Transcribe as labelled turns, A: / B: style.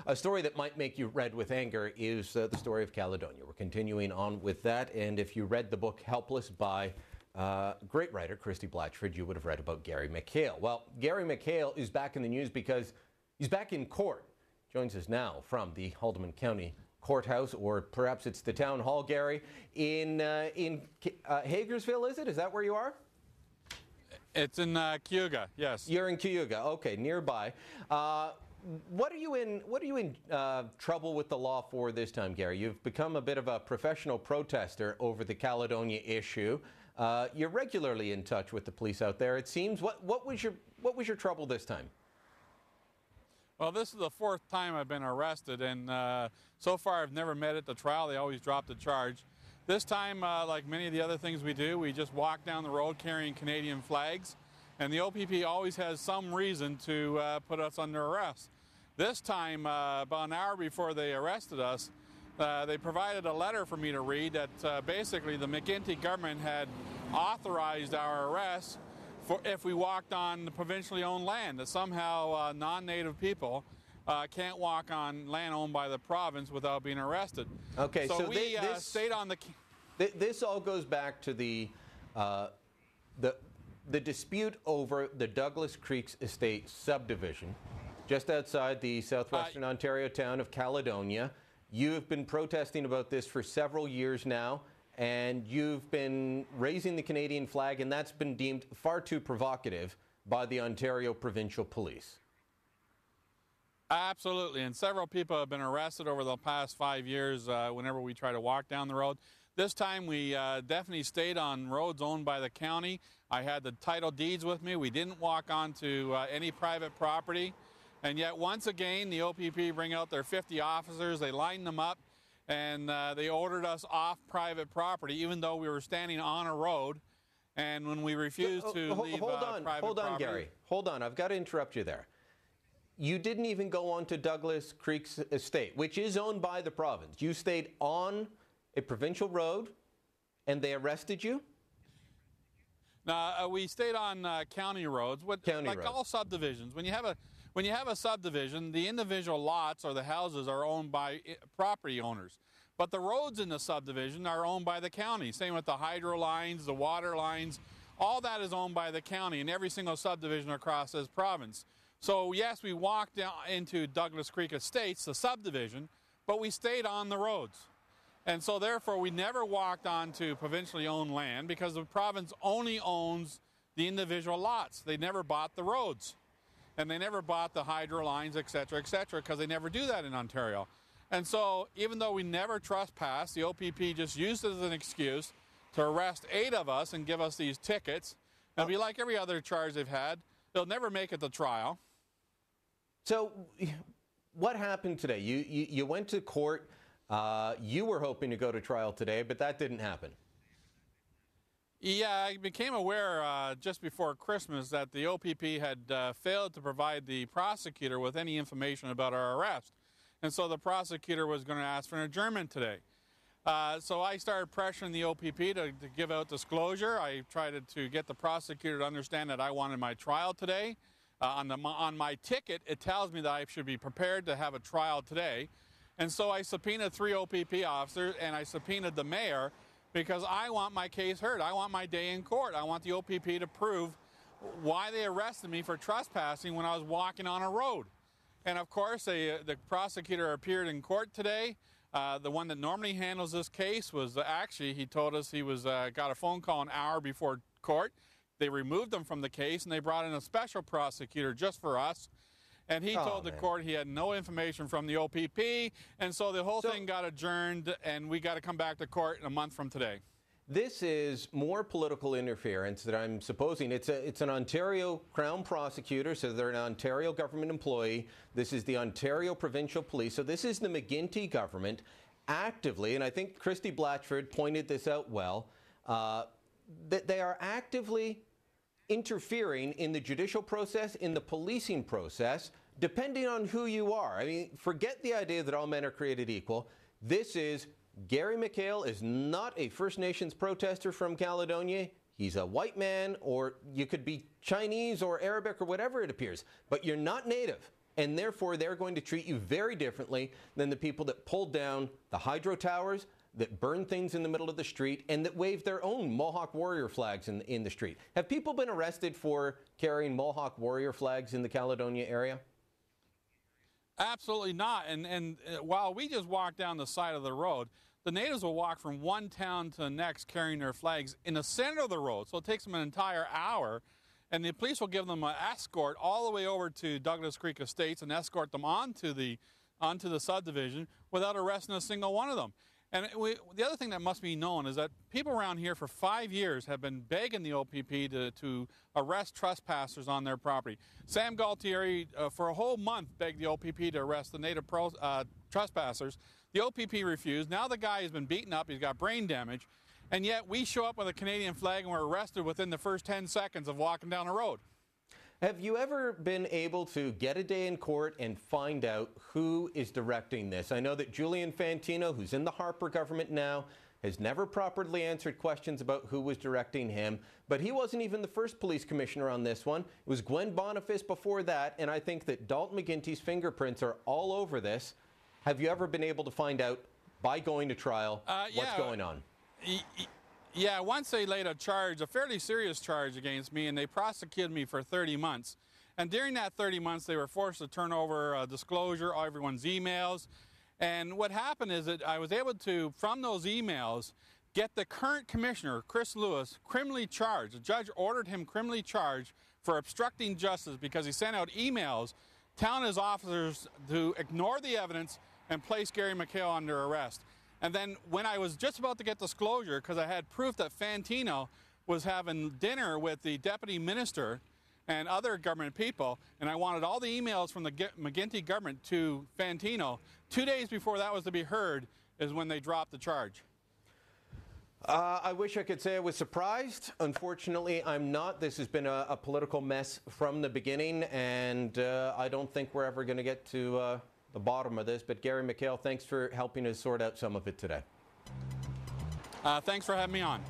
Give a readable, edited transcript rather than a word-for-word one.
A: A story that might make you red with anger is the story of Caledonia. We're continuing on with that, and if you read the book Helpless by great writer Christy Blatchford, you would have read about Gary McHale. Well, Gary McHale is back in the news because he's back in court. Joins us now from the Haldimand County Courthouse, or perhaps it's the town hall, Gary, in Hagersville, is it? Is that where you are?
B: It's in Cayuga, yes.
A: You're in Cayuga, okay, nearby. What are you in trouble with the law for this time, Gary? You've become a bit of a professional protester over the Caledonia issue. You're regularly in touch with the police out there, it seems. What was your trouble this time?
B: Well, this is the fourth time I've been arrested, and so far I've never met at the trial. They always drop the charge. This time, like many of the other things we do, we just walk down the road carrying Canadian flags, and the OPP always has some reason to put us under arrest. This time, about an hour before they arrested us, they provided a letter for me to read that basically the McGuinty government had authorized our arrest for if we walked on the provincially owned land, that somehow non-native people can't walk on land owned by the province without being arrested.
A: Okay, so
B: we stayed on the...
A: This all goes back to the dispute over the Douglas Creek Estate subdivision, just outside the southwestern Ontario town of Caledonia. You've been protesting about this for several years now, and you've been raising the Canadian flag, and that's been deemed far too provocative by the Ontario Provincial Police.
B: Absolutely, and several people have been arrested over the past 5 years whenever we try to walk down the road. This time we definitely stayed on roads owned by the county. I had the title deeds with me. We didn't walk onto any private property. And yet once again, the OPP bring out their 50 officers, they line them up, and they ordered us off private property, even though we were standing on a road. And when we refused to leave private property...
A: Hold on, Gary. Hold on. I've got to interrupt you there. You didn't even go on to Douglas Creek's estate, which is owned by the province. You stayed on a provincial road, and they arrested you?
B: No, we stayed on county roads. All subdivisions. When you have a subdivision, the individual lots or the houses are owned by property owners. But the roads in the subdivision are owned by the county. Same with the hydro lines, the water lines. All that is owned by the county, and every single subdivision across this province. So yes, we walked down into Douglas Creek Estates, the subdivision, but we stayed on the roads. And so therefore we never walked onto provincially owned land because the province only owns the individual lots. They never bought the roads. And they never bought the hydro lines, et cetera, because they never do that in Ontario. And so even though we never trespassed, the OPP just used it as an excuse to arrest 8 of us and give us these tickets. It'll be like every other charge they've had. They'll never make it to trial.
A: So what happened today? You went to court. You were hoping to go to trial today, but that didn't happen.
B: Yeah, I became aware just before Christmas that the OPP had failed to provide the prosecutor with any information about our arrest. And so the prosecutor was going to ask for an adjournment today. So I started pressuring the OPP to give out disclosure. I tried to get the prosecutor to understand that I wanted my trial today. On my ticket, it tells me that I should be prepared to have a trial today. And so I subpoenaed 3 OPP officers, and I subpoenaed the mayor, because I want my case heard. I want my day in court. I want the OPP to prove why they arrested me for trespassing when I was walking on a road. And of course, the prosecutor appeared in court today. The one that normally handles this case was actually, he told us he was got a phone call an hour before court. They removed him from the case, and they brought in a special prosecutor just for us. And he told the court he had no information from the OPP, and so the whole thing got adjourned, and we got to come back to court in a month from today.
A: This is more political interference that I'm supposing. It's an Ontario Crown prosecutor, so they're an Ontario government employee. This is the Ontario Provincial Police, so this is the McGuinty government actively, and I think Christy Blatchford pointed this out well, that they are actively interfering in the judicial process, in the policing process, depending on who you are. I mean, forget the idea that all men are created equal. This is Gary McHale is not a First Nations protester from Caledonia. He's a white man, or you could be Chinese or Arabic or whatever it appears, but you're not Native. and therefore they're going to treat you very differently than the people that pulled down the hydro towers, that burn things in the middle of the street, and that wave their own Mohawk warrior flags in the street. Have people been arrested for carrying Mohawk warrior flags in the Caledonia area?
B: Absolutely not. And while we just walk down the side of the road, the natives will walk from one town to the next carrying their flags in the center of the road. So it takes them an entire hour. And the police will give them an escort all the way over to Douglas Creek Estates and escort them onto the subdivision without arresting a single one of them. And the other thing that must be known is that people around here for 5 years have been begging the OPP to arrest trespassers on their property. Sam Galtieri, for a whole month, begged the OPP to arrest the native trespassers. The OPP refused. Now the guy has been beaten up. He's got brain damage. And yet we show up with a Canadian flag and we're arrested within the first 10 seconds of walking down the road.
A: Have you ever been able to get a day in court and find out who is directing this? I know that Julian Fantino, who's in the Harper government now, has never properly answered questions about who was directing him, but he wasn't even the first police commissioner on this one. It was Gwen Boniface before that, and I think that Dalton McGuinty's fingerprints are all over this. Have you ever been able to find out, by going to trial, what's going on?
B: Yeah, once they laid a charge, a fairly serious charge against me, and they prosecuted me for 30 months. And during that 30 months, they were forced to turn over disclosure, everyone's emails. And what happened is that I was able to, from those emails, get the current commissioner, Chris Lewis, criminally charged. The judge ordered him criminally charged for obstructing justice because he sent out emails telling his officers to ignore the evidence and place Gary McHale under arrest. And then when I was just about to get disclosure, because I had proof that Fantino was having dinner with the deputy minister and other government people, and I wanted all the emails from the McGuinty government to Fantino, 2 days before that was to be heard is when they dropped the charge.
A: I wish I could say I was surprised. Unfortunately, I'm not. This has been a political mess from the beginning, and I don't think we're ever going to get to the bottom of this. But Gary McHale, thanks for helping us sort out some of it today.
B: Thanks for having me on.